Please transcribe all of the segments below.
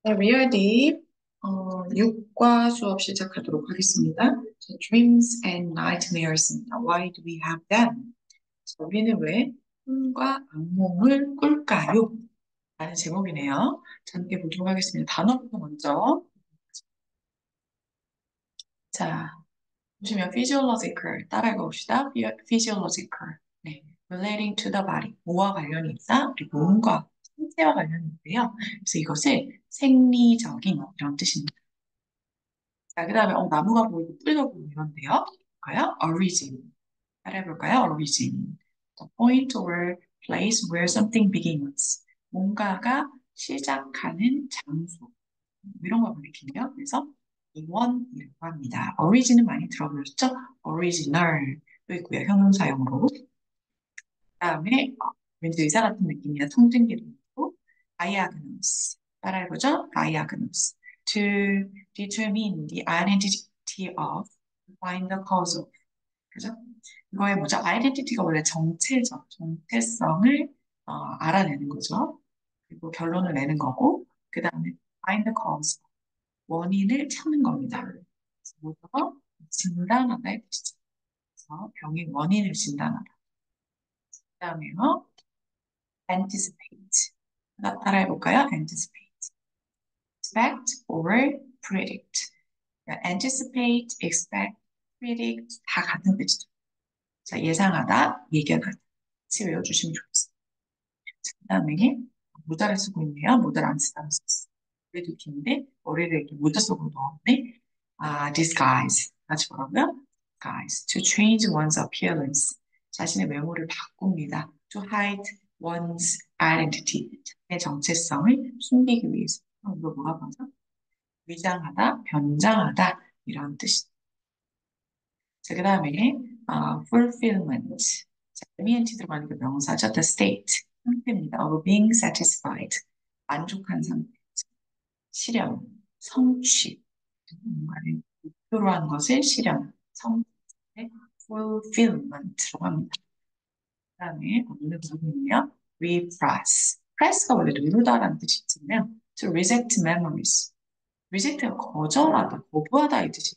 네, 리얼디 6과 수업 시작하도록 하겠습니다. 자, Dreams and nightmares입니다. Why do we have them? 자, 우리는 왜 꿈과 악몽을 꿀까요? 라는 제목이네요. 자, 함께 보도록 하겠습니다. 단어부터 먼저. 자, 보시면 physiological 따라해 봅시다. physiological. 네, relating to the body. 뭐와 관련이 있다? 우리 몸과 신체와 관련이 있고요. 그래서 이것을 생리적인 이런 뜻입니다. 자, 그 다음에 나무가 보이고 뿌리가 보이고 이런데요. 볼까요? origin. 따라해볼까요? origin. The point or place where something begins. 뭔가가 시작하는 장소. 이런 걸 가리키네요. 그래서 원이라고 합니다. origin은 많이 들어보셨죠? original 또 있고요. 형용사용으로. 그 다음에 왠지 의사 같은 느낌이나 통증기도 있고 diagnose. 따라해보죠. diagnose. To determine the identity of, find the cause of. 그죠? 이거의 뭐죠? 아이덴티티가 원래 정체죠. 정체성을 알아내는 거죠. 그리고 결론을 내는 거고, 그 다음에 find the cause, 원인을 찾는 겁니다. 그래서 뭐죠? 진단하다의 뜻이죠. 그래서 병의 원인을 진단하다. 그 다음에요, anticipate. 따라해볼까요? anticipate. expect or predict. 그러니까 anticipate, expect, predict 다 같은 뜻이죠. 자, 예상하다, 예견하다. 같이 외워주시면 좋겠습니다. 자, 그다음에 모자를 쓰고 있네요. 모자를 안 쓰다가 썼어. 그래도 긴데 머리를 이렇게 모자 속으로 넣었네. disguise. 같이 뭐라고요? disguise. To change one's appearance. 자신의 외모를 바꿉니다. To hide one's identity. 자신의 정체성을 숨기기 위해서. 이거 뭐라고 하죠? 위장하다, 변장하다 이런 뜻이죠. 자, 그 다음에 fulfillment. 자, MENT 들어가는 그 명사죠. The state, 상태입니다. of being satisfied. 만족한 상태. 실현, 성취. 뭔가를 목표로 한 것을 실현, 성취. fulfillment라고 합니다. 그 다음에 오늘 부분은요. repress. press가 원래 누르다라는 뜻이 있잖아요. to reject memories. reject가 거절하다, 거부하다 이 뜻이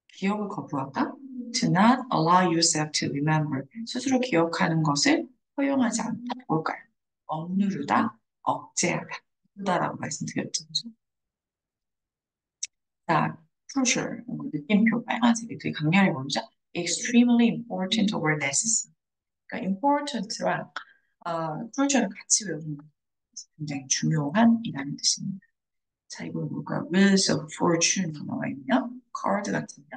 기억을 거부하다. To not allow yourself to remember. 스스로 기억하는 것을 허용하지 않다. 뭘까요? 억누르다, 억제하다. 누르다라고 말씀드렸죠. 그죠? 자, crucial. 느낌표 빨간색이 되게 강렬해 보이죠? extremely important or necessary. 그러니까 important랑 crucial을 같이 외우는 거 굉장히 중요한 이라는 뜻입니다. 자, 이거 뭘까요? Wheels of Fortune 나와 있냐? 카드 같은요?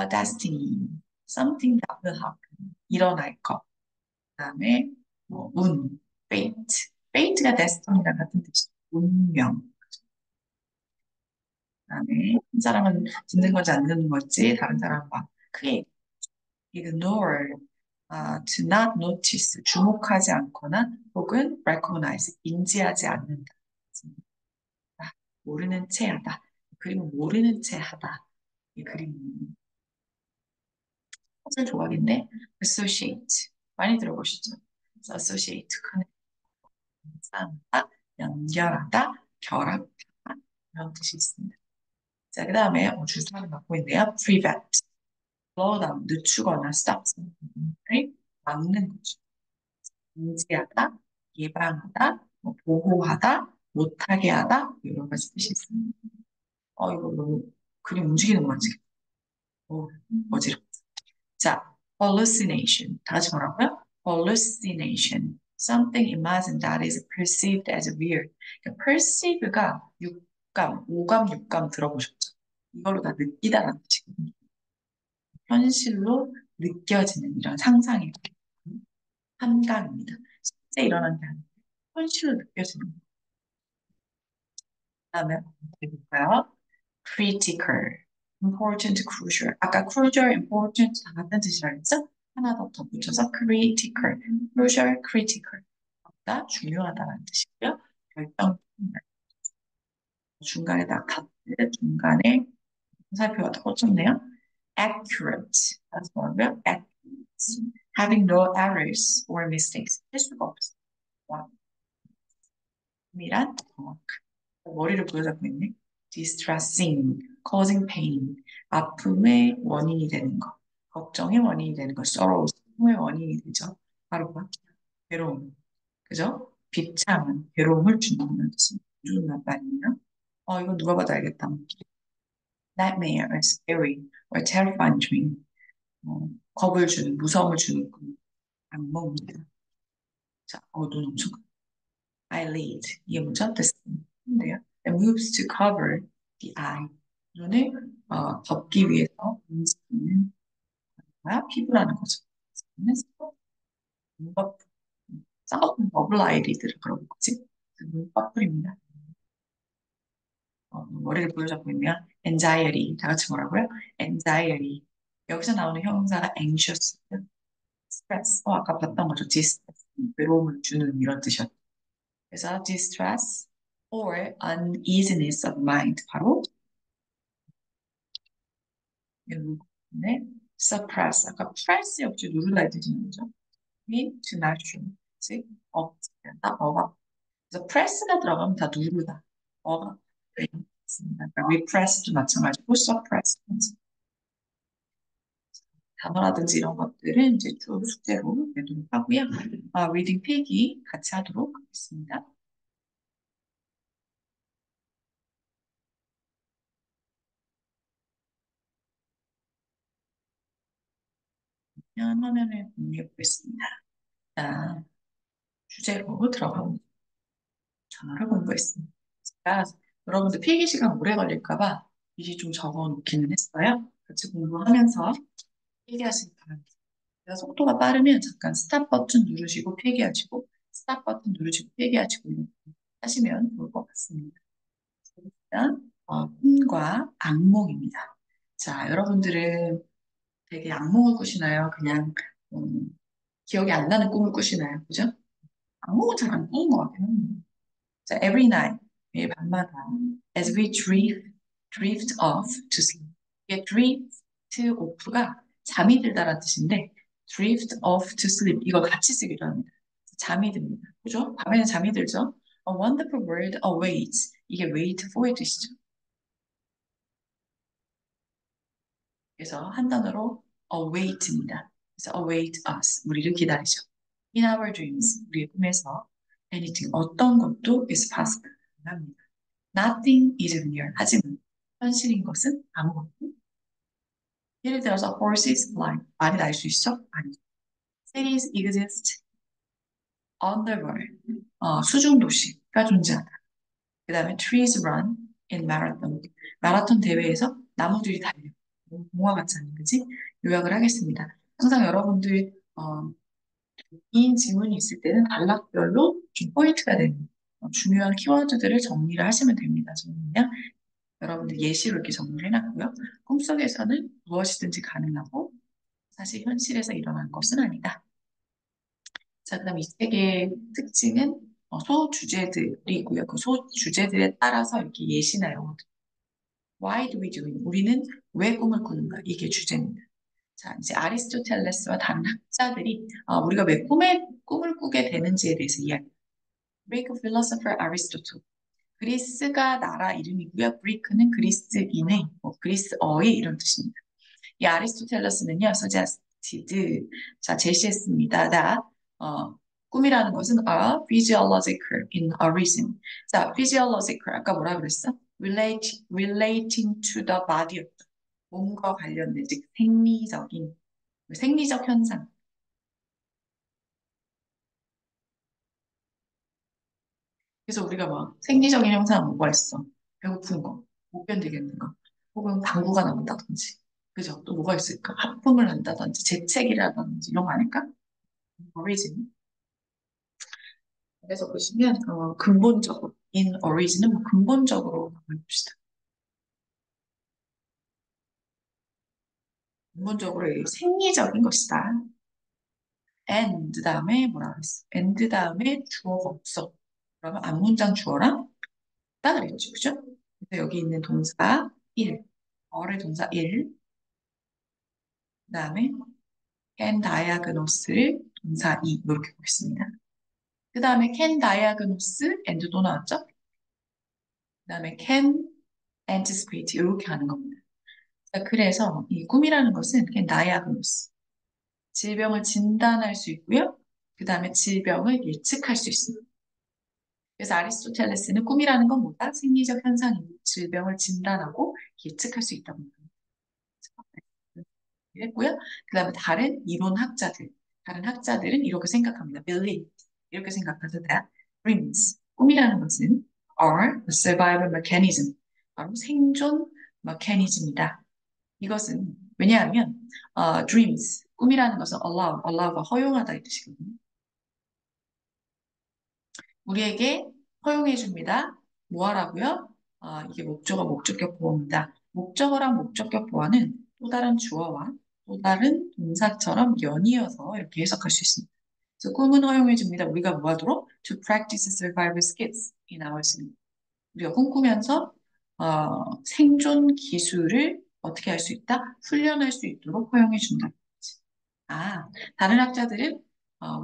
destiny, something that will happen, 일어날 것. 그다음에 운, fate, fate가 destiny랑 같은 뜻이죠. 운명. 그다음에 한 사람은 듣는 건지 안 듣는 건지 다른 사람은 막 크게 ignore, to not notice, 주목하지 않거나 혹은 recognize, 인지하지 않는다. 모르는 채 하다. 그리고 모르는 채 하다. 이 그림 퍼즐 조각인데 associate 많이 들어보시죠? 그래서 associate 상하다, 연결하다, 결합하다 이런 뜻이 있습니다. 자, 그 다음에 주사를 맡고 있는데요. prevent, slow 늦추거나 stop something을 막는 거죠. 인지하다, 예방하다, 보호하다, 못하게 하다 여러 가지 뜻이 있습니다. 이거 너무 그림 움직이는 거 같지? 어지럽다. 자, hallucination. 다 같이 뭐라고요? hallucination. Something imagined that is perceived as real. 그러니까 perceive가 육감, 오감, 육감 들어보셨죠? 이걸로 다 느끼다라는 뜻이거든요. 현실로 느껴지는 이런 상상이 한감입니다. 실제 일어난 게 아니고 현실로 느껴지는 거. 그다음에 볼까요? critical, important, crucial. 아까 crucial, important 다 같은 뜻이라 했죠? 하나 더 덧붙여서 critical, crucial, critical. 보다 중요하다는 뜻이고요. 결정 중간에다 닷 중간에 살펴봐도 꽂혔네요. accurate. 다시 뭐라고요? accurate. having no errors or mistakes. 실수가 없어. 미란 정확. 머리를 부여잡고 있네. distressing, causing pain, 아픔의 원인이 되는 거, 걱정의 원인이 되는 거, sorrow, 슬픔의 원인이 되죠. 바로 뭐? 괴로움, 그죠? 비참한 괴로움을 준다는 뜻이 좋은 말이에요. 이건 누가 봐도 알겠다. nightmare, or scary, or terrifying dream. 겁을 주는, 무서움을 주는 꿈, 악몽입니다. 자, 눈 엄청 큰. eyelid, 이게 뭐죠? 뜻인데요. It moves to cover the eye. 눈을 덮기 위해서 움직이는 거야. 피부라는 거죠. 눈꺼풀, 쌍꺼풀 더블 아이리드를 그러는 거지. 눈꺼풀입니다. 머리를 보여잡고 있네요. anxiety, 다 같이 뭐라고요? anxiety. 여기서 나오는 형용사가 anxious, stress. 아까 봤던 거죠. distress, 외로움을 주는 이런 뜻이었죠. 그래서 distress or uneasiness of mind. 바로 네, suppress. 아까 press 역시 누르다 이 뜻인 거죠. mean to nurture. 즉, 억제한다, 억압. 그래서 press가 들어가면 다 누르다. 억압. 네, 있습니다. 그러니까 repress도 마찬가지고 suppress. 단어라든지 이런 것들은 이제 쭉 숙제로 내도록 하고요. 리딩 필기 같이 하도록 하겠습니다. 화면을 공유해 보겠습니다. 자, 주제로 들어가봅니다. 전화를 공부했습니다. 제가 여러분들 필기 시간 오래 걸릴까봐 미리 좀 적어 놓기는 했어요. 같이 공부하면서 필기하시기 바랍니다. 제가 속도가 빠르면 잠깐 스탑 버튼 누르시고 필기하시고 스탑 버튼 누르시고 필기하시고 이렇게 하시면 좋을 것 같습니다. 일단 꿈과 악몽입니다. 자, 여러분들은 되게 악몽을 꾸시나요? 그냥 기억이 안 나는 꿈을 꾸시나요? 그죠? 악몽은 잘 안 꾸는 것 같아요. 자, every night, 매일 밤마다 as we drift off to sleep. 이게 drift off가 잠이 들다라는 뜻인데 drift off to sleep 이걸 같이 쓰기로 합니다. 잠이 듭니다. 그죠? 밤에는 잠이 들죠? A wonderful world awaits. 이게 wait for의 뜻이죠. 그래서 한 단어로 await입니다. 그래서 await us. 우리를 기다리죠. In our dreams. 우리의 꿈에서 anything. 어떤 것도 is possible. 가능합니다. Nothing is real. 하지만 현실인 것은 아무것도. 예를 들어서 horses fly. 말이 날 수 있어? 아니죠. Cities exist on the world. 수중 도시가 존재한다. 그 다음에 trees run in marathon. 마라톤 대회에서 나무들이 달려. 동화 같지 않은 그지? 요약을 하겠습니다. 항상 여러분들 긴 지문이 있을 때는 단락별로 좀 포인트가 되는 중요한 키워드들을 정리를 하시면 됩니다. 저는 그냥 여러분들 예시로 이렇게 정리를 해놨고요. 꿈속에서는 무엇이든지 가능하고 사실 현실에서 일어난 것은 아니다. 자, 그다음 이 책의 특징은 소주제들이고요. 그 소주제들에 따라서 이렇게 예시나 영어들. Why do we do it? 우리는 왜 꿈을 꾸는가? 이게 주제입니다. 자, 이제 아리스토텔레스와 다른 학자들이 우리가 왜 꿈을 꾸게 되는지에 대해서 이야기. Greek philosopher Aristotle. 그리스가 나라 이름이고요. 그리크는 그리스인의, 그리스어의 이런 뜻입니다. 이 아리스토텔레스는요, suggested, 자, 제시했습니다. 꿈이라는 것은 physiological in origin. 자, physiological, 아까 뭐라 그랬어? relating to the body였죠. 몸과 관련된, 즉, 생리적 현상. 그래서 우리가 막 생리적인 현상은 뭐가 있어? 배고픈 거, 못 견디겠는 거, 혹은 방구가 나온다든지, 그죠? 또 뭐가 있을까? 하품을 한다든지, 재채기라든지 이런 거 아닐까? origin. 그래서 보시면 근본적으로 in origin은 뭐 근본적으로 봅시다. 근본적으로 생리적인 것이다. and 다음에 뭐라 그랬어? and 다음에 주어가 없어. 그러면 앞문장 주어랑 딱 그랬죠, 그죠? 그래서 여기 있는 동사 1, 어의 동사 1, 그다음에 can diagnose를 동사 2 이렇게 보겠습니다. 그 다음에 can diagnose and도 나왔죠? 그다음에 can anticipate 이렇게 하는 겁니다. 자, 그래서 이 꿈이라는 것은 그냥 diagnose, 질병을 진단할 수 있고요. 그 다음에 질병을 예측할 수 있습니다. 그래서 아리스토텔레스는 꿈이라는 건 뭐다? 생리적 현상이고 질병을 진단하고 예측할 수 있다고 했고요. 그 다음에 다른 학자들은 이렇게 생각합니다. believe, 이렇게 생각하죠. that dreams, 꿈이라는 것은 are a survival mechanism, 바로 생존 메커니즘이다. 이것은 왜냐하면 dreams, 꿈이라는 것은 allow가 허용하다 이 뜻이거든요. 우리에게 허용해 줍니다. 뭐 하라고요? 이게 목적어, 목적격 보어입니다. 목적어랑 목적격 보어는 또 다른 주어와 또 다른 동사처럼 연이어서 이렇게 해석할 수 있습니다. 그래서 꿈은 허용해 줍니다. 우리가 뭐 하도록? To practice survival skills in our sleep. 우리가 꿈꾸면서 생존 기술을 어떻게 할 수 있다? 훈련할 수 있도록 허용해 준다. 아, 다른 학자들은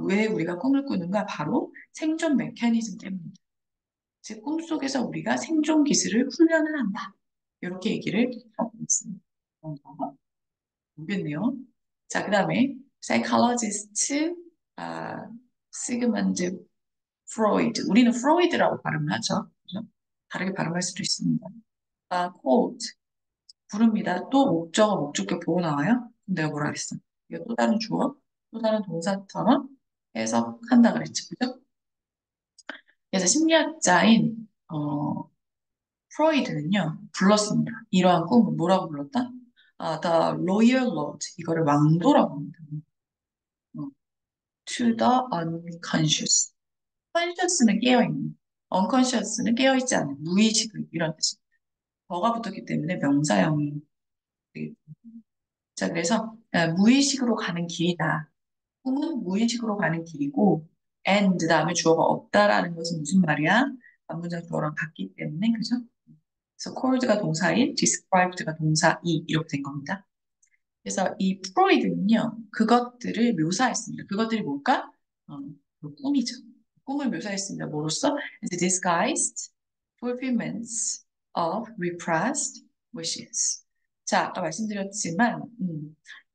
왜 우리가 꿈을 꾸는가? 바로 생존 메커니즘 때문입니다. 즉, 꿈속에서 우리가 생존 기술을 훈련을 한다. 이렇게 얘기를 하고 있습니다. 모르겠네요. 자, 그 다음에 psychologist 시그먼드 프로이드. 우리는 프로이드라고 발음을 하죠. 그죠? 다르게 발음할 수도 있습니다. called 부릅니다. 또 목적어, 목적격 보고 나와요? 그럼 내가 뭐라 했어? 이거 또 다른 주어, 또 다른 동사처럼 해석한다 그랬죠. 그죠? 그래서 심리학자인 프로이드는요, 불렀습니다. 이러한 꿈을 뭐라고 불렀다? The Royal Lord. 이거를 왕도라고 합니다. 어, to the unconscious. conscious는 깨어있는, unconscious는 깨어있지 않은, 무의식 이런 뜻입니다. 더가 붙었기 때문에 명사형이 되겠죠. 자, 그래서 무의식으로 가는 길이다. 꿈은 무의식으로 가는 길이고, and 다음에 주어가 없다라는 것은 무슨 말이야? 반문장 주어랑 같기 때문에, 그죠? 그래서 called가 동사 1, described가 동사 2 이렇게 된 겁니다. 그래서 이 프로이드는요, 그것들을 묘사했습니다. 그것들이 뭘까? 그 꿈이죠. 꿈을 묘사했습니다. 뭐로써? The disguised fulfillments of repressed wishes. 자, 아까 말씀드렸지만,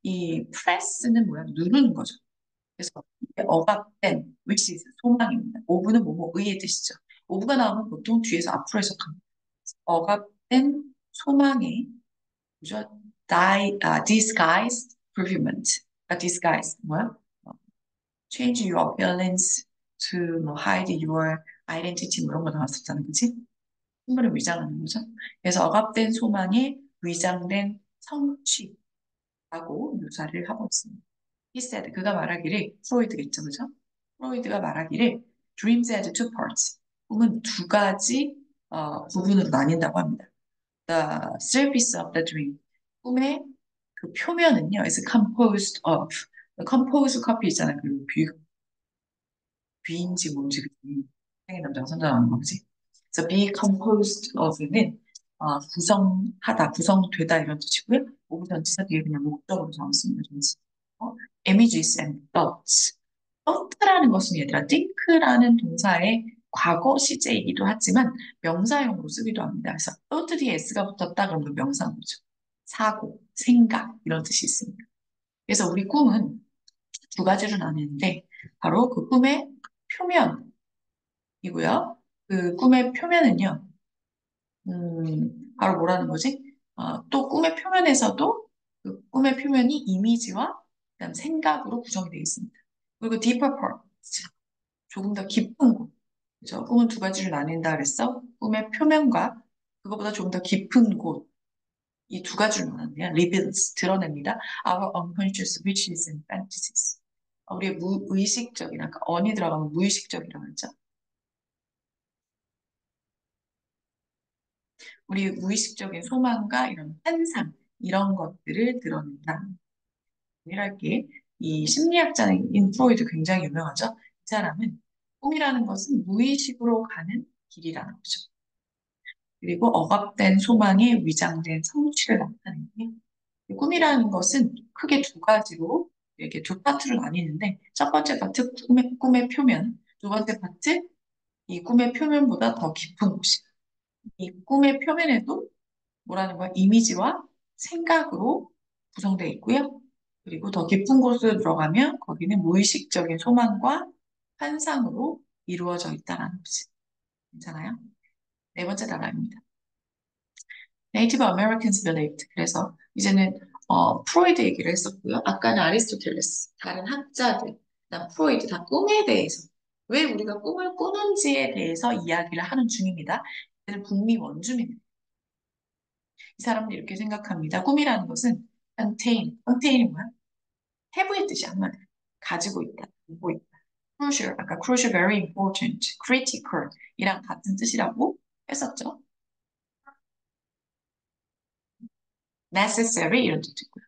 이 press는 뭐야? 누르는 거죠. 그래서 이게 억압된 wishes, 소망입니다. 오브는 뭐뭐의의 뜻이죠. 오브가 나오면 보통 뒤에서 앞으로 해석합니다. 억압된 소망의 그죠? disguised fulfillment. disguise 뭐야? 어, change your appearance to 뭐, hide your identity 뭐 이런 거 나왔었잖아, 그치? 신분을 위장하는 거죠. 그래서 억압된 소망에 위장된 성취라고 묘사를 하고 있습니다. He said, 그가 말하기를, 프로이드겠죠, 그죠? 프로이드가 말하기를, dreams had two parts. 꿈은 두 가지 부분으로 나뉜다고 합니다. The surface of the dream. 꿈의 그 표면은요, is composed of. compose 커피 있잖아요. 그 비인지 뭔지 생의 남자가 선정하는 거지. 그래서 be composed of는 구성하다, 구성되다 이런 뜻이고요. 오브 전치사 뒤에 그냥 목적으로 적었습니다. 전치. images and thoughts. thought라는 것은 얘들아, think라는 동사의 과거 시제이기도 하지만 명사형으로 쓰기도 합니다. 그래서 thought 뒤에 s가 붙었다 그러면 명사형이죠. 사고, 생각 이런 뜻이 있습니다. 그래서 우리 꿈은 두 가지로 나뉘는데 바로 그 꿈의 표면이고요. 그 꿈의 표면은요, 바로 뭐라는 거지? 또 꿈의 표면에서도 그 꿈의 표면이 이미지와 그다음 생각으로 구성이 되어 있습니다. 그리고 deeper part, 조금 더 깊은 곳. 그죠? 꿈은 두 가지로 나뉜다 그랬어. 꿈의 표면과 그거보다 좀 더 깊은 곳. 이 두 가지로 나누는데요. reveals, 드러냅니다. Our unconscious wishes and fantasies. 우리의 무의식적이나, 그러니까 언이 들어가면 무의식적이라고 하죠. 우리 무의식적인 소망과 이런 환상, 이런 것들을 드러낸다. 이랄게 이 심리학자인 프로이드 굉장히 유명하죠. 이 사람은 꿈이라는 것은 무의식으로 가는 길이라는 거죠. 그리고 억압된 소망에 위장된 성취를 나타내요. 꿈이라는 것은 크게 두 가지로 이렇게 두 파트로 나뉘는데 첫 번째 파트 꿈의 표면, 두 번째 파트 이 꿈의 표면보다 더 깊은 곳이. 이 꿈의 표면에도 뭐라는 거야? 이미지와 생각으로 구성되어 있고요. 그리고 더 깊은 곳으로 들어가면 거기는 무의식적인 소망과 환상으로 이루어져 있다는 거지. 괜찮아요? 네 번째 단어입니다. Native Americans believed. 그래서 이제는 프로이드 얘기를 했었고요. 아까는 아리스토텔레스, 다른 학자들, 그다음 프로이드 다 꿈에 대해서 왜 우리가 꿈을 꾸는지에 대해서 이야기를 하는 중입니다. 이들은 북미 원주민. 이 사람들이 이렇게 생각합니다. 꿈이라는 것은 contain이 뭐야? have의 뜻이 한마디로 가지고 있다, 갖고 있다. crucial, 아까 crucial, very important, critical 이랑 같은 뜻이라고 했었죠. necessary 이런 뜻이고요.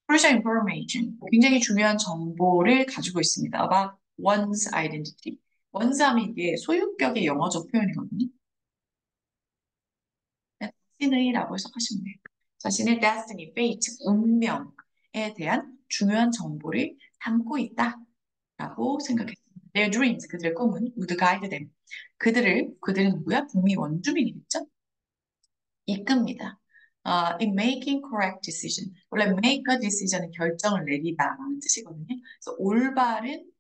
crucial information, 굉장히 중요한 정보를 가지고 있습니다. about one's identity. one's 하면 이게 소유격의 영어적 표현이거든요. 자신의라고 해석하시면 돼요. 자신의 destiny, fate, 운명에 대한 중요한 정보를 담고 있다라고 생각했습니다. Their dreams, 그들의 꿈은 would guide them. 그들은 누구야? 북미 원주민이겠죠? 이끕니다. In making correct decision. 원래 make a decision은 결정을 내리다라는 뜻이거든요. 그래서 올바른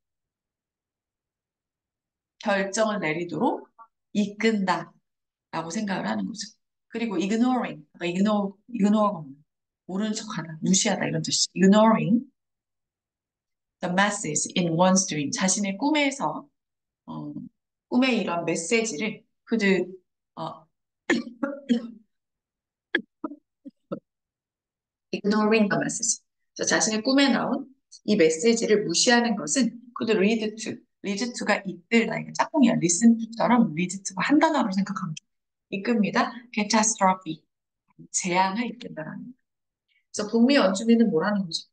결정을 내리도록 이끈다라고 생각을 하는 거죠. 그리고 ignoring, ignore가 뭐야? 모르는 척하다, 무시하다 이런 뜻이죠. ignoring the message in one's dream. 자신의 꿈에서 어, 꿈의 이런 메시지를 그들 어, ignoring the message. 그래서 자신의 꿈에 나온 이 메시지를 무시하는 것은 그들 lead to가 이끌다. 이게 짝꿍이야. listen to처럼 lead to가 한 단어로 생각하면 좋아요. 이끕니다. catastrophe. 재앙을 이끈다라는 거예요. 그래서 북미 원주민은 뭐라는 거죠?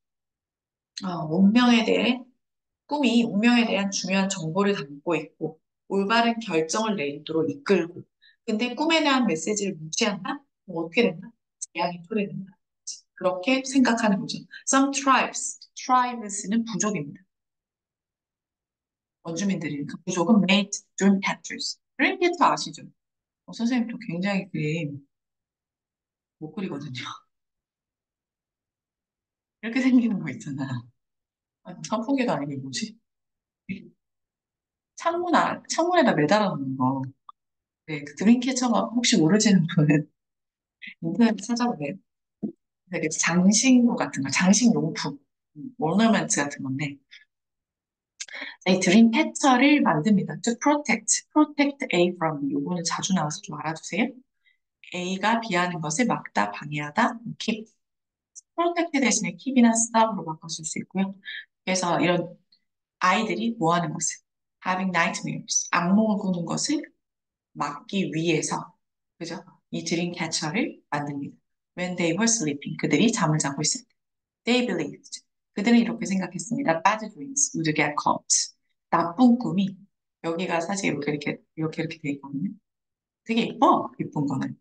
운명에 대해 꿈이 운명에 대한 중요한 정보를 담고 있고 올바른 결정을 내리도록 이끌고 근데 꿈에 대한 메시지를 무시한다? 그럼 어떻게 된다? 재앙이 초래된다. 그렇게 생각하는 거죠. Some tribes는 부족입니다. 원주민들이니까 부족은 made dream catchers. dream catcher 아시죠? 선생님도 굉장히 그림 못 그리거든요. 이렇게 생기는 거 있잖아. 아니, 선풍기도 아니고 뭐지? 창문에다 매달아 놓는 거. 네, 그 드림캐쳐가 혹시 모르시는 분은 인터넷 찾아보세요. 되게 장식물 같은 거, 장식용품, 오너먼트 같은 건데, 이 드림캐쳐를 만듭니다. To protect A from B. 요거는 자주 나와서 좀 알아두세요. A가 B하는 것을 막다, 방해하다, keep. protect 대신에 keep이나 stop으로 바꿨을 수 있고요. 그래서 이런 아이들이 뭐 하는 것을, having nightmares, 악몽을 꾸는 것을 막기 위해서, 그죠? 이 드림캐쳐를 만듭니다. When they were sleeping, 그들이 잠을 자고 있을 때. They believed. 그들은 이렇게 생각했습니다. Bad dreams would get caught. 나쁜 꿈이 여기가 사실 이렇게 돼 있거든요. 되게 예뻐, 예쁜 거는.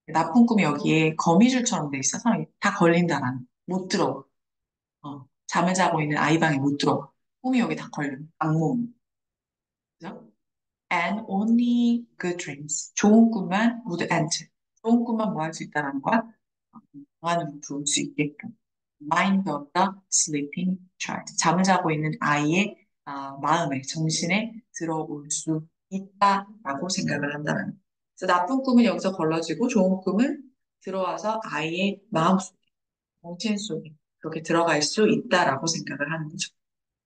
나쁜 꿈이 여기에 거미줄처럼 돼 있어서 다 걸린다라는. 못 들어. 잠을 자고 있는 아이 방에 못 들어. 꿈이 여기 다 걸려. 악몽. 그죠? And only good dreams. 좋은 꿈만 would enter. 좋은 꿈만 뭐 할 수 있다는 거야? 방안으로 들어올 수 있게끔. Mind of the sleeping child. 잠을 자고 있는 아이의 마음에, 정신에 들어올 수 있다라고 생각을 한다는 거예요. 그래서 나쁜 꿈은 여기서 걸러지고 좋은 꿈은 들어와서 아이의 마음속, 정신 속에 그렇게 들어갈 수 있다라고 생각을 하는 거죠.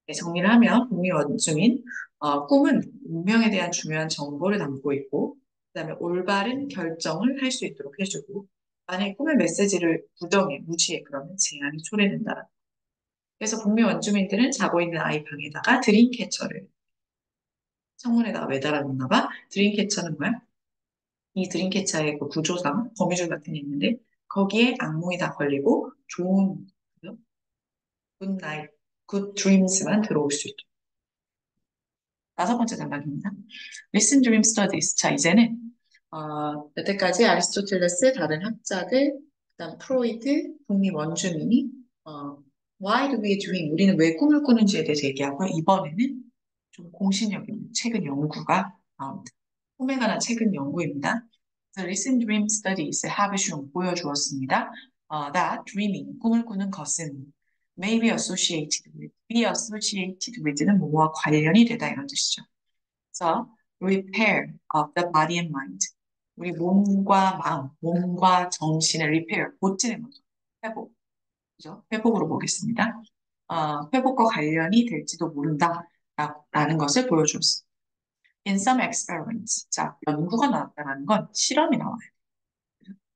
네, 정리를 하면 북미 원주민, 꿈은 운명에 대한 중요한 정보를 담고 있고 그다음에 올바른 결정을 할 수 있도록 해주고 만약에 꿈의 메시지를 부정해, 무시해 그러면 재앙이 초래된다. 그래서 북미 원주민들은 자고 있는 아이 방에다가 드림캐쳐를 창문에다가 매달아 놓나 봐. 드림캐쳐는 뭐야? 이 드림캐쳐의 그 구조상 거미줄 같은 게 있는데 거기에 악몽이 다 걸리고 좋은 굿 나잇, 굿 드림스만 들어올 수 있도록. 다섯 번째 단락입니다. Listen Dream Studies. 자, 이제는 여태까지 아리스토텔레스, 다른 학자들, 그다음 프로이드, 북미 원주민이 Why do we dream? 우리는 왜 꿈을 꾸는지에 대해서 얘기하고 이번에는 좀 공신력 있는 최근 연구가 나옵니다. 꿈에 관한 최근 연구입니다. The recent dream studies have shown 보여주었습니다. That dreaming 꿈을 꾸는 것은 may be associated with는 뭐와 관련이 되다 이런 뜻이죠. 그래서 repair of the body and mind 우리 몸과 마음, 몸과 정신의 repair 고치는 거죠. 회복, 그죠? 회복으로 보겠습니다. 회복과 관련이 될지도 모른다라는 것을 보여줬습니다. In some experiments, 자, 연구가 나왔다는 건 실험이 나와요.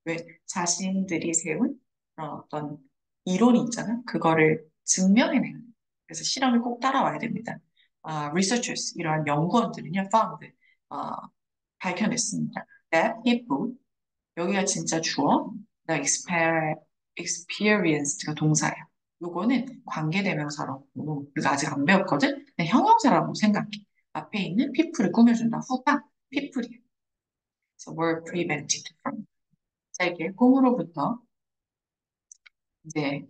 왜 자신들이 세운 어떤 이론이 있잖아. 그거를 증명해내는. 그래서 실험을 꼭 따라와야 됩니다. Researchers, 이러한 연구원들은요, found, 어, 밝혀냈습니다. That people, 여기가 진짜 주어, the experienced가 동사예요. 요거는 관계대명사로, 우리가 아직 안 배웠거든? 근데 형용사라고 생각해. 앞에 있는 people을 꾸며준다. 후가 people이에요. So were prevented from. 자, 이렇게 꿈으로부터 이제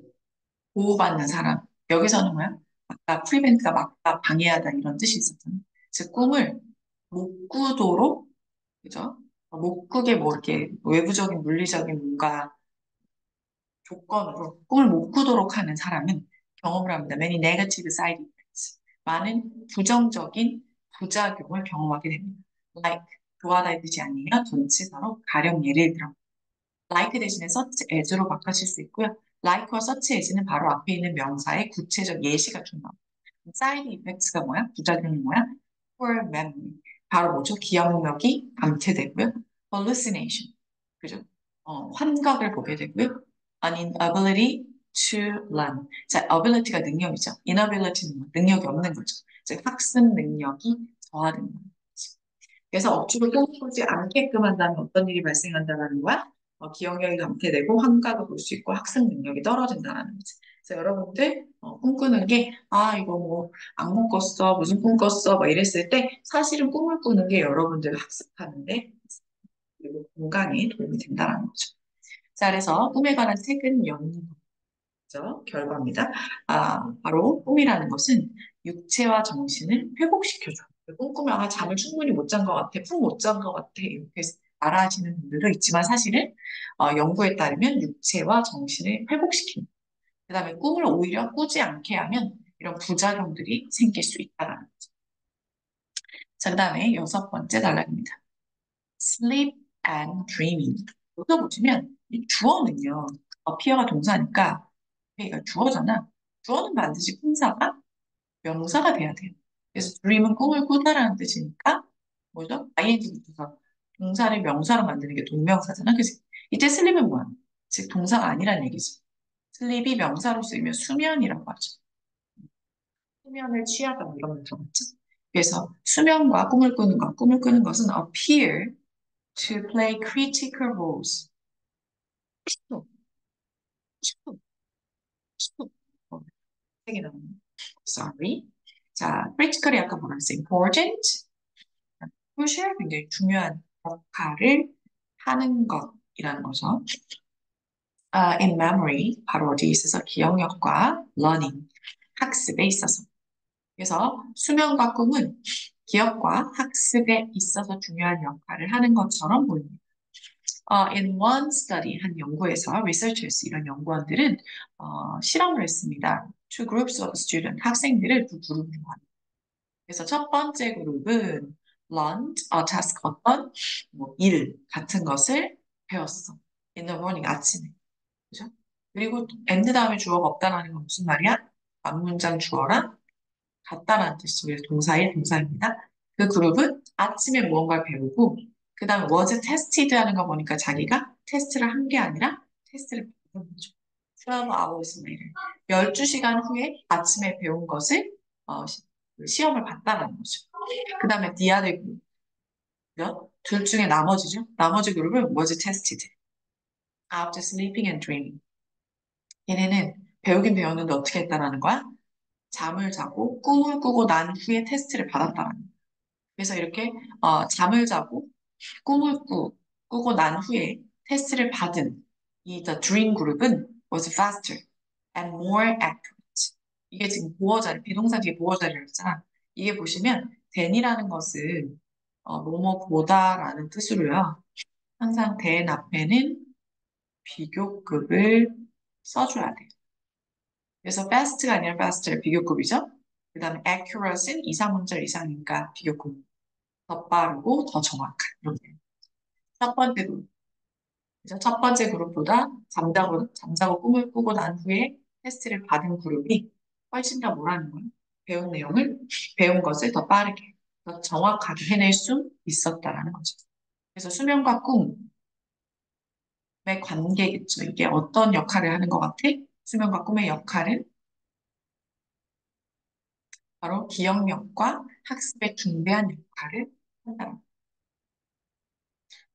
보호받는 사람. 여기서는 뭐야? 아까 prevent가 막다, 방해하다 이런 뜻이 있었잖아. 즉, 꿈을 못 꾸도록, 그죠? 못 꾸게 뭐 이렇게 외부적인 물리적인 뭔가 조건으로 꿈을 못 꾸도록 하는 사람은 경험을 합니다. Many negative side effects. 많은 부정적인 부작용을 경험하게 됩니다. Like, 좋아하다의 뜻이 아니라 전치사로 가령 예를 들어 like 대신에 such as로 바꿔칠 수 있고요. like와 such as는 바로 앞에 있는 명사의 구체적 예시가 좀 나옵니다. side effects가 뭐야? 부작용이 뭐야? poor memory. 바로 뭐죠? 기억력이 감퇴되고요. hallucination. 그죠? 환각을 보게 되고요. an inability to learn. 자, ability가 능력이죠. inability는 뭐? 능력이 없는 거죠. 즉, 학습 능력이 저하되는 거죠. 그래서 억지로 꿈꾸지 않게끔 한다면 어떤 일이 발생한다는 거야? 기억력이 감퇴되고 환각을 볼 수 있고 학습 능력이 떨어진다는 거지. 그래서 여러분들 꿈꾸는 게 이거 뭐 악몽 꿨어 무슨 꿈 꿨어 막 이랬을 때 사실은 꿈을 꾸는 게 여러분들 학습하는데 그리고 건강에 도움이 된다는 거죠. 자, 그래서 꿈에 관한 최근 연구 결과입니다. 바로 꿈이라는 것은 육체와 정신을 회복시켜줘. 꿈꾸면 잠을 충분히 못 잔 것 같아, 푹 못 잔 것 같아 이렇게 말하시는 분들도 있지만 사실은 연구에 따르면 육체와 정신을 회복시킵니다. 그다음에 꿈을 오히려 꾸지 않게 하면 이런 부작용들이 생길 수 있다는 거죠. 자, 그다음에 여섯 번째 단락입니다. Sleep and dreaming. 여기 보시면 이 주어는요, appear가 동사니까 얘가 주어잖아. 주어는 반드시 품사가 명사가 돼야 돼요. 그래서 dream은 꿈을 꾸다라는 뜻이니까 뭐죠? ing 붙어서 동사를 명사로 만드는 게 동명사잖아. 그치? 이때 sleep은 뭐야? 즉 동사가 아니란 얘기죠. sleep이 명사로 쓰이면 수면이라고 하죠. 수면을 취하다 뭐 이런 거 들어봤죠? 그래서 수면과 꿈을 꾸는 것, 꿈을 꾸는 것은 appear to play critical roles. 되게 나오네. Sorry. 자, critical이 아까 뭐라 했어? important, crucial, 굉장히 중요한 역할을 하는 것이라는 거죠. in memory, 바로 어디에 있어서 기억력과 learning, 학습에 있어서. 그래서 수면과 꿈은 기억과 학습에 있어서 중요한 역할을 하는 것처럼 보입니다. In one study, 한 연구에서 researchers, 이런 연구원들은 실험을 했습니다. Two groups of students, 학생들을 두 그룹으로 나눠. 그래서 첫 번째 그룹은 learned a task, 어떤 일 같은 것을 배웠어. In the morning, 아침에. 그죠? 그리고 and 다음에 주어가 없다라는 건 무슨 말이야? 앞문장 주어랑 같다라는 뜻이죠. 그래서 동사일, 동사입니다. 그 그룹은 아침에 무언가를 배우고 그 다음에 was tested 하는 거 보니까 자기가 테스트를 한 게 아니라 테스트를 배운 거죠. 12 hours later. 12시간 후에 아침에 배운 것을 시험을 봤다라는 거죠. 그 다음에 the other group. 둘 중에 나머지죠. 나머지 그룹은 was tested after sleeping and dreaming. 얘네는 배우긴 배웠는데 어떻게 했다라는 거야? 잠을 자고 꿈을 꾸고 난 후에 테스트를 받았다라는 거야. 그래서 이렇게 잠을 자고 꿈을 꾸고 난 후에 테스트를 받은 이 The Dream 그룹은 was faster and more accurate. 이게 지금 보어자리, 비동사 뒤에 보어자리를 했잖아. 이게 보시면 than이라는 것은 뭐뭐 보다라는 뜻으로요. 항상 대인 앞에는 비교급을 써줘야 돼요. 그래서 fast가 아니라 faster 비교급이죠. 그 다음에 accuracy는 이상문자 이상이니까 비교급. 더 빠르고 더 정확한. 이렇게. 첫 번째 그룹. 그래서 첫 번째 그룹보다 잠자고 꿈을 꾸고 난 후에 테스트를 받은 그룹이 훨씬 더 뭐라는 거예요? 배운 것을 더 빠르게, 더 정확하게 해낼 수 있었다라는 거죠. 그래서 수면과 꿈의 관계겠죠. 이게 어떤 역할을 하는 것 같아? 수면과 꿈의 역할은 바로 기억력과 학습에 중대한 역할을 한다.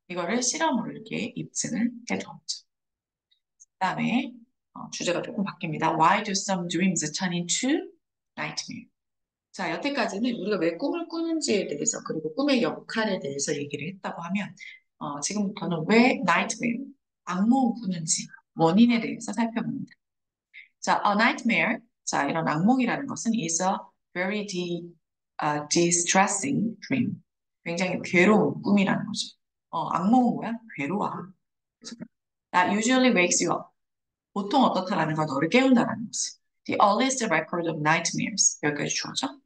이거를 실험으로 이렇게 입증을 해줬죠. 그다음에 주제가 조금 바뀝니다. Why do some dreams turn into nightmare? 자, 여태까지는 우리가 왜 꿈을 꾸는지에 대해서 그리고 꿈의 역할에 대해서 얘기를 했다고 하면 지금부터는 왜 nightmare, 악몽을 꾸는지 원인에 대해서 살펴봅니다. 자, a nightmare, 자, 이런 악몽이라는 것은 is a very distressing dream. 굉장히 괴로운 꿈이라는 거죠. 악몽은 뭐야? 괴로워. 그래서 that usually wakes you up. 보통 어떻다라는 건 너를 깨운다라는 거지. The earliest record of nightmares. 여기까지 주어져.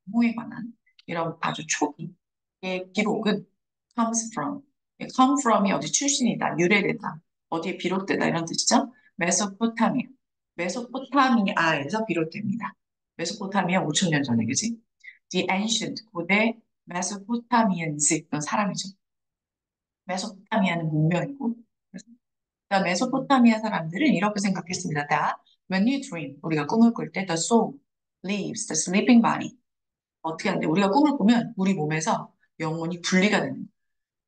악몽에 관한 이런 아주 초기의 기록은 comes from. come from이 어디 출신이다, 유래되다, 어디에 비롯되다 이런 뜻이죠. 메소포타미아. 메소포타미아에서 비롯됩니다. 메소포타미아 5천 년 전에 그지? The ancient 고대 메소포타미안스 이런 사람이죠. 메소포타미아는 문명이고 그러니까 메소포타미아 사람들은 이렇게 생각했습니다. When you dream, 우리가 꿈을 꿀 때 the soul leaves the sleeping body. 어떻게 하는데 우리가 꿈을 꾸면 우리 몸에서 영혼이 분리가 되는 거예요.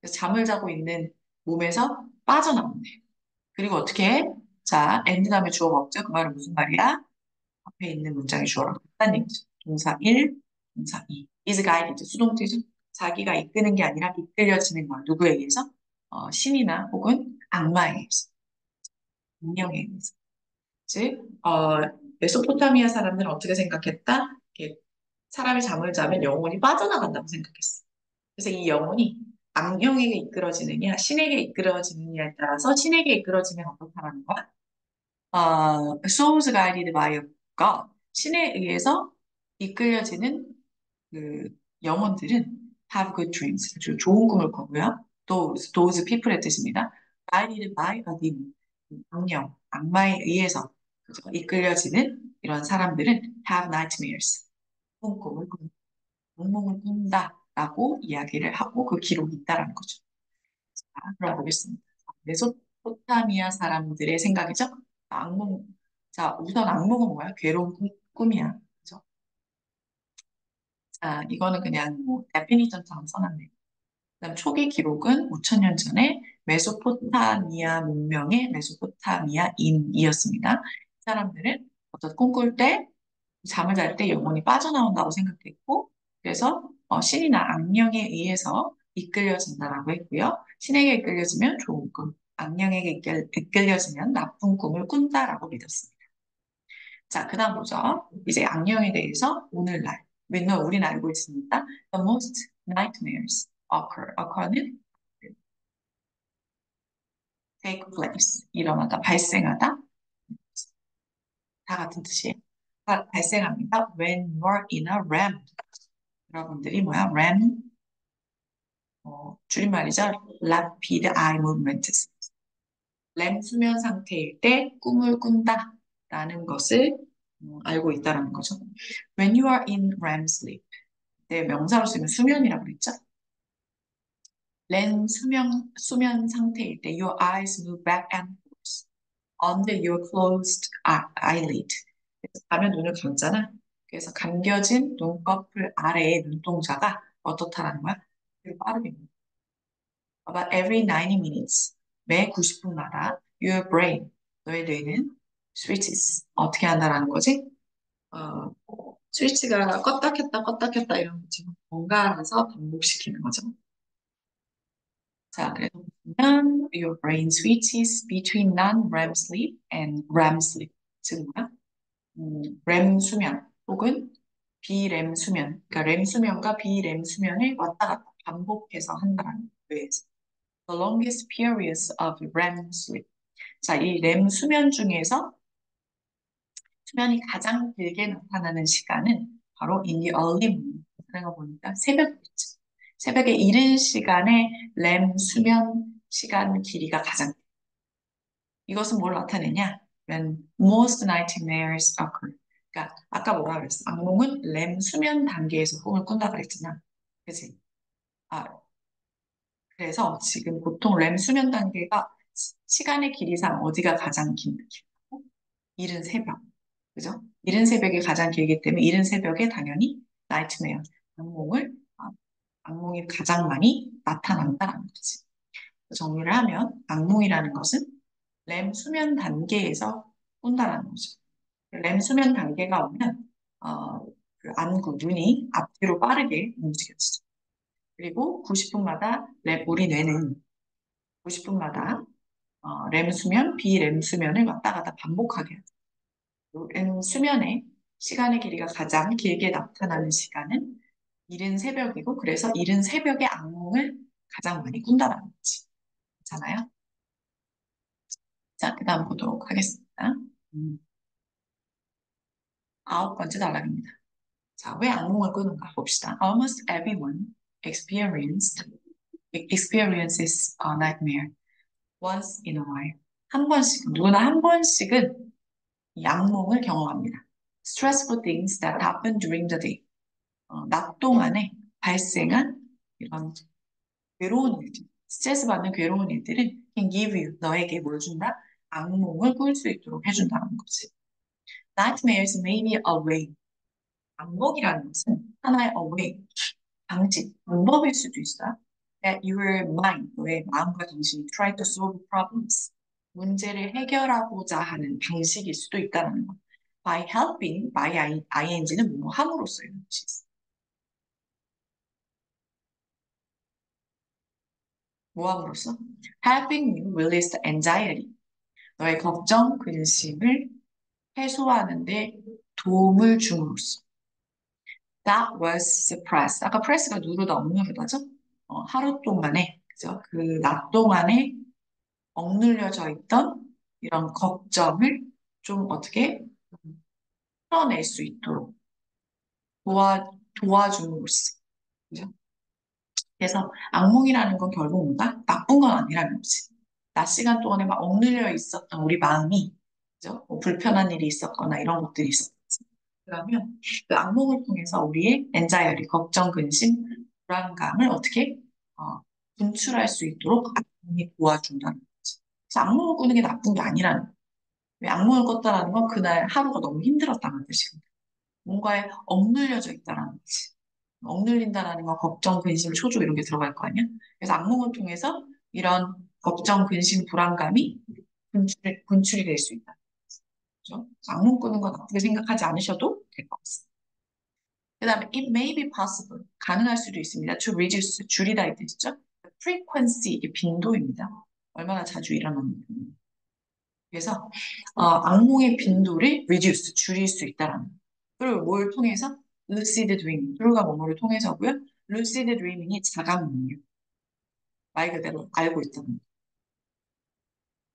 그래서 잠을 자고 있는 몸에서 빠져나온대. 그리고 어떻게 해? 자, and 다음에 주어가 없죠? 그 말은 무슨 말이야? 앞에 있는 문장이 주어라고 했다는 얘기죠. 동사 1, 동사 2. is guided, 수동태죠. 자기가 이끄는 게 아니라 이끌려지는 거야. 누구에 의해서? 신이나 혹은 악마에 의해서. 운명에 의해서. 즉, 메소포타미아 사람들은 어떻게 생각했다? 이렇게 사람이 잠을 자면 영혼이 빠져나간다고 생각했어. 그래서 이 영혼이 악령에게 이끌어지느냐, 신에게 이끌어지느냐에 따라서 신에게 이끌어지면 어떻다라는 거야? souls guided by God. 신에 의해서 이끌려지는 그 영혼들은 have good dreams. 아주 좋은 꿈을 꾸고요. 또 those people의 뜻입니다. guided by a demon. 악령, 악마에 의해서 그죠? 이끌려지는 이런 사람들은 have nightmares. 꿈을 꾼다. 악몽을 꾼다라고 이야기를 하고 그 기록이 있다라는 거죠. 자, 그럼 보겠습니다. 메소포타미아 사람들의 생각이죠. 악몽. 자, 우선 악몽은 뭐야? 괴로운 꿈이야. 그죠? 자, 이거는 그냥 뭐 데피니션처럼 써놨네요. 그다음 초기 기록은 5천 년 전에 메소포타미아 문명의 메소포타미아인이었습니다. 이 사람들은 어떤 꿈꿀 때 잠을 잘 때 영혼이 빠져나온다고 생각했고 그래서 신이나 악령에 의해서 이끌려진다라고 했고요. 신에게 이끌려지면 좋은 꿈, 악령에게 이끌려지면 나쁜 꿈을 꾼다라고 믿었습니다. 자, 그다음 보죠. 이제 악령에 대해서 오늘날 우리는 알고 있습니다. The most nightmares occur. occur는 take place, 일어나다, 발생하다, 다 같은 뜻이에요. 발생합니다. When you're in a REM. 여러분들이 뭐야? REM 줄임말이죠. Rapid Eye Movements. 렘 수면 상태일 때 꿈을 꾼다라는 것을 알고 있다는 거죠. When you are in REM sleep. 네, 명사로 쓰면 수면이라고 그랬죠. 렘 수면 상태일 때 your eyes move back and forth under your closed eyelid. 그래서 자면 눈을 감잖아. 그래서 감겨진 눈꺼풀 아래의 눈동자가 어떻다라는 거야? 빠르게 About every 90 minutes, 매 90분마다 your brain, 너의 뇌는 switches, 어떻게 한다라는 거지? 어, 스위치가 껐다 켰다 이런 것처럼 번갈아서 반복시키는 거죠. 자, 그래서 보면 your brain switches between non-REM sleep and REM sleep. 즉 뭐야? REM 수면 혹은 비렘 수면. 그러니까 렘 수면과 비렘 수면을 왔다 갔다 반복해서 한다는 거예요. The longest periods of REM sleep. 자, 이 렘 수면 중에서 수면이 가장 길게 나타나는 시간은 바로 in the early morning. 내가 보니까 새벽이겠죠. 새벽에 이른 시간에 렘 수면 시간 길이가 가장 이것은 뭘 나타내냐? When most nightmares occur. 그러니까 아까 뭐라 그랬어? 악몽은 렘 수면 단계에서 꿈을 꾼다 그랬잖아. 그치? 아, 그래서 지금 보통 렘 수면 단계가 시간의 길이상 어디가 가장 길고? 이른 새벽. 그죠? 이른 새벽이 가장 길기 때문에 이른 새벽에 당연히 나이트메어, 악몽을, 악몽이 가장 많이 나타난다는 거지. 정리를 하면 악몽이라는 것은 렘 수면 단계에서 꾼다라는 거죠. 렘 수면 단계가 오면 그 안구, 눈이 앞뒤로 빠르게 움직여지죠. 그리고 90분마다 우리 뇌는 90분마다 렘 수면, 비렘 수면을 왔다 갔다 반복하게 하죠. 렘 수면의 시간의 길이가 가장 길게 나타나는 시간은 이른 새벽이고 그래서 이른 새벽에 악몽을 가장 많이 꾼다라는 거지. 괜찮아요? 자, 그 다음 보도록 하겠습니다. 음, 9번째 단락입니다. 자, 왜 악몽을 꾸는가 봅시다. Almost everyone experiences a nightmare once in a while. 한 번씩, 누구나 한 번씩은 이 악몽을 경험합니다. Stressful things that happen during the day. 낮 동안에 발생한 이런 괴로운 일들, 스트레스 받는 괴로운 일들은 can give you, 너에게 뭘 준다? 악몽을 꿀 수 있도록 해준다는 거지. Nightmares may be a way. 악몽이라는 것은 하나의 a way, 방식, 방법일 수도 있어요. That your mind, 너의 마음과 정신이 try to solve problems. 문제를 해결하고자 하는 방식일 수도 있다는 거. By helping, by ing는 뭐뭐 함으로써 이런 뜻이 있어. 뭐 함으로써? Helping you release the anxiety. 너의 걱정, 근심을 해소하는데 도움을 줌으로써. That was suppressed. 아까 press가 누르다, 억누르다죠? 하루 동안에, 그죠? 그 낮 동안에 억눌려져 있던 이런 걱정을 좀 어떻게 풀어낼 수 있도록 도와줌으로써. 그죠? 그래서 악몽이라는 건 결국 뭔가 나쁜 건 아니라는 거지. 낮 시간 동안에 막 억눌려 있었던 우리 마음이, 그죠? 뭐 불편한 일이 있었거나 이런 것들이 있었지. 그러면 그 악몽을 통해서 우리의 엔자이어리, 걱정, 근심, 불안감을 어떻게 어, 분출할 수 있도록 악몽이 도와준다는 거지. 그래서 악몽을 꾸는 게 나쁜 게 아니라는 거야. 왜 악몽을 꿨다라는 건 그날 하루가 너무 힘들었다는 뜻이거든. 뭔가에 억눌려져 있다라는 거지. 억눌린다라는 건 걱정, 근심, 초조 이런 게 들어갈 거 아니야? 그래서 악몽을 통해서 이런 걱정, 근심, 불안감이 분출이 될 수 있다. 그죠? 악몽 꾸는 건 나쁘게 생각하지 않으셔도 될 것 같습니다. 그 다음에 it may be possible, 가능할 수도 있습니다. to reduce, 줄이다 이 뜻이죠. frequency, 이게 빈도입니다. 얼마나 자주 일어나는 그래서 악몽의 빈도를 reduce, 줄일 수 있다라는 거. 그리고 뭘 통해서? lucid dream, 둘과 뭐뭐를 통해서고요. lucid dreaming이 자각몽이에요. 말 그대로 알고 있다는 거.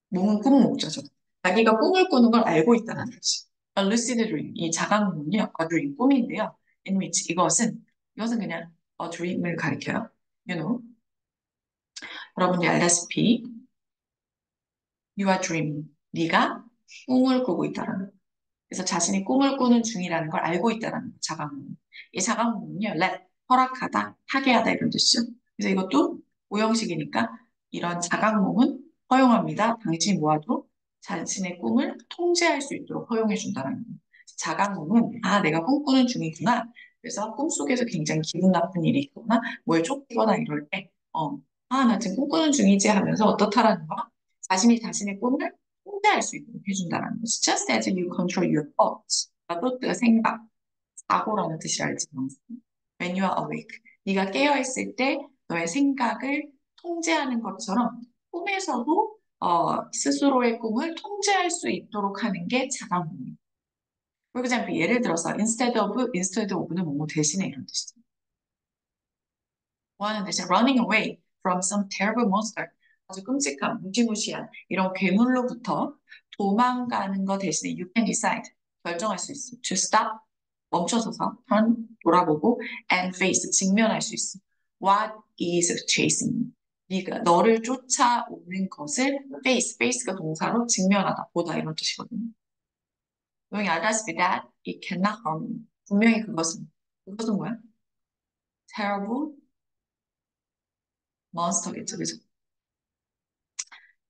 몸은 꿈 목자죠. 자기가 꿈을 꾸는 걸 알고 있다는 거지. A lucid dream, 이 자각몽은요, a dream, 꿈인데요. in which 이것은 그냥 a dream을 가리켜요. You know, 여러분이 알다시피 you are dreaming, 네가 꿈을 꾸고 있다는 거. 그래서 자신이 꿈을 꾸는 중이라는 걸 알고 있다는 거, 자각몽. 이 자각몽은요, let, 허락하다, 하게 하다 이런 뜻이죠. 그래서 이것도 오형식이니까 이런 자각몽은 허용합니다. 당신이 모아도 자신의 꿈을 통제할 수 있도록 허용해 준다는 거예요. 자각몽은 내가 꿈꾸는 중이구나. 그래서 꿈속에서 굉장히 기분 나쁜 일이 있거나 뭐에 쫓기거나 이럴 때 나 지금 꿈꾸는 중이지 하면서 어떻다라는 거 자신이 자신의 꿈을 통제할 수 있도록 해준다는 거지. Just as you control your thoughts. thought, 생각, 사고라는 뜻이라 했지만 when you are awake. 네가 깨어있을 때 너의 생각을 통제하는 것처럼 꿈에서도 스스로의 꿈을 통제할 수 있도록 하는 게 자각몽이에요. For example, 예를 들어서 instead of는 뭐뭐 대신에 이런 뜻이죠. 뭐 하는 대신 running away from some terrible monster. 아주 끔찍한 무지무시한 이런 괴물로부터 도망가는 거 대신에 you can decide 결정할 수 있어. to stop 멈춰서서 turn 돌아보고 and face 직면할 수 있어. What is chasing you? 네가 너를 쫓아오는 것을 face가 동사로 직면하다 보다 이런 뜻이거든요. Knowing others with that it cannot harm you. 분명히 그것은 뭐야? terrible monster겠죠, 그죠?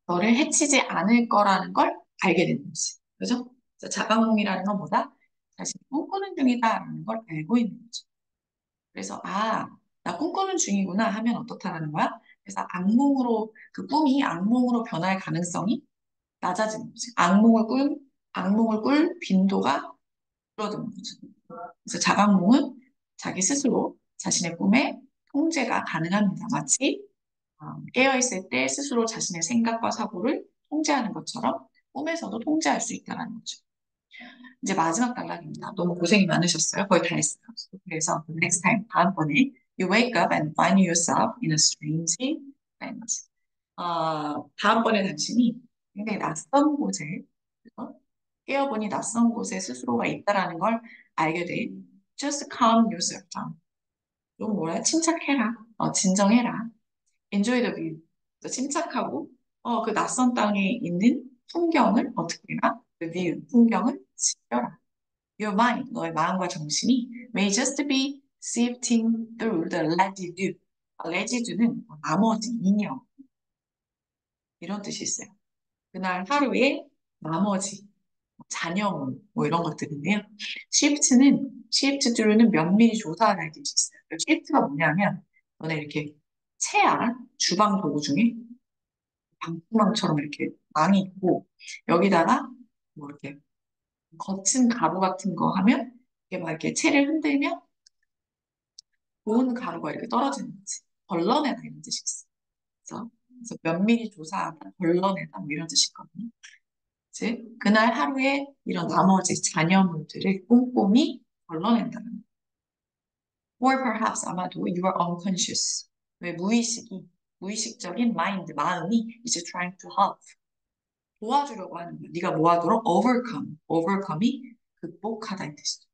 너를 해치지 않을 거라는 걸 알게 되는 거지. 그죠? 그래서 자각몽이라는 건 뭐다? 자신이 꿈꾸는 중이다라는 걸 알고 있는 거죠. 그래서, 아, 나 꿈꾸는 중이구나 하면 어떻다라는 거야? 그래서 그 꿈이 악몽으로 변할 가능성이 낮아지는 거지. 악몽을 꿀 빈도가 줄어드는 거죠. 그래서 자각몽은 자기 스스로 자신의 꿈에 통제가 가능합니다. 마치 깨어있을 때 스스로 자신의 생각과 사고를 통제하는 것처럼 꿈에서도 통제할 수 있다는 거죠. 이제 마지막 단락입니다. 너무 고생이 많으셨어요. 거의 다 했어요. 그래서 next time, 다음번에 you wake up and find yourself in a strange land. 다음번에 당신이 굉장히 낯선 곳에 그래서 깨어보니 낯선 곳에 스스로가 있다라는 걸 알게 돼. Just calm yourself down. 좀 뭐라 침착해라. 진정해라. Enjoy the view. 그래서 침착하고 그 낯선 땅에 있는 풍경을 어떻게 해라? The view, 풍경을 즐겨라. Your mind, 너의 마음과 정신이 may just be sifting through the residue. residue는 나머지, 인형 이런 뜻이 있어요. 그날 하루의 나머지, 잔여물 뭐 이런 것들인데요. shift through는 면밀히 조사하는 뜻이 있어요. shift가 뭐냐면 너네 이렇게 채알, 주방 도구 중에 방구망처럼 이렇게 망이 있고 여기다가 뭐 이렇게 거친 가루 같은 거 하면 이게 막 이렇게 채를 흔들면 고운 가루가 이렇게 떨어지는 거지. 걸러내다 이런 뜻이 있어. 그래서 면밀히 조사하다, 걸러내다 뭐 이런 뜻이 있거든요. 즉 그날 하루에 이런 나머지 잔여물들을 꼼꼼히 걸러낸다는 거. Or perhaps 아마도 you are unconscious. 왜 무의식적인 마음이 is trying to help. 도와주려고 하는 거야. 네가 뭐 하도록? overcome이 극복하다 이 뜻이죠.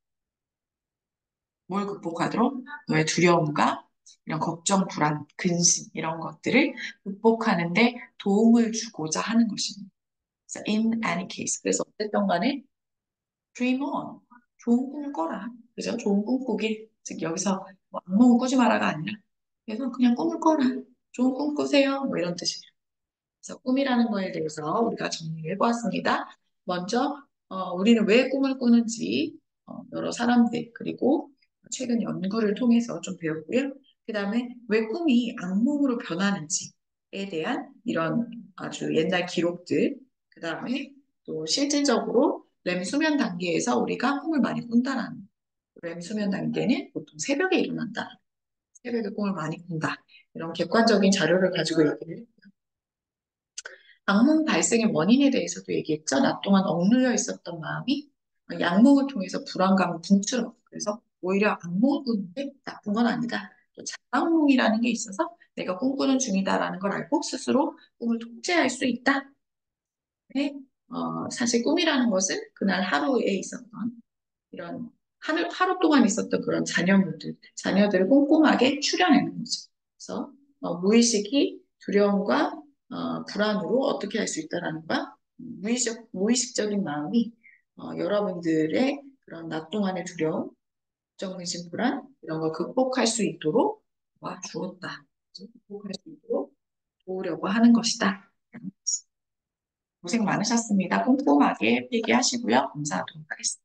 뭘 극복하도록? 너의 두려움과 이런 걱정, 불안, 근심 이런 것들을 극복하는데 도움을 주고자 하는 것입니다. 그래서 in any case. 그래서 어쨌든 간에 dream on. 좋은 꿈을 꿔라. 그죠? 좋은 꿈 꾸길. 즉 여기서 뭐 악몽을 꾸지 마라가 아니라 그래서 그냥 꿈을 꿔라. 좋은 꿈 꾸세요. 뭐 이런 뜻이에요. 그래서 꿈이라는 거에 대해서 우리가 정리를 해보았습니다. 먼저 우리는 왜 꿈을 꾸는지 여러 사람들 그리고 최근 연구를 통해서 좀 배웠고요. 그 다음에 왜 꿈이 악몽으로 변하는지에 대한 이런 아주 옛날 기록들 그 다음에 또 실질적으로 렘 수면 단계에서 우리가 꿈을 많이 꾼다는 렘 수면 단계는 보통 새벽에 일어난다. 새벽에 꿈을 많이 꾼다. 이런 객관적인 자료를 가지고 얘기를 악몽 발생의 원인에 대해서도 얘기했죠. 낮 동안 억눌려 있었던 마음이 약몽을 통해서 불안감을 분출하고 그래서 오히려 악몽을 꾸는데 나쁜 건 아니다. 또 자각몽이라는 게 있어서 내가 꿈꾸는 중이다라는 걸 알고 스스로 꿈을 통제할 수 있다. 네? 사실 꿈이라는 것은 그날 하루에 있었던 이런 하루 동안 있었던 그런 자녀들을 꼼꼼하게 추려내는 거죠. 그래서 무의식이 두려움과 불안으로 어떻게 할 수 있다라는 거야. 무의식적인 마음이 여러분들의 그런 낮 동안의 두려움, 걱정근심, 불안 이런 걸 극복할 수 있도록 도와주었다. 극복할 수 있도록 도우려고 하는 것이다. 고생 많으셨습니다. 꼼꼼하게 필기하시고요. 감사하도록 하겠습니다.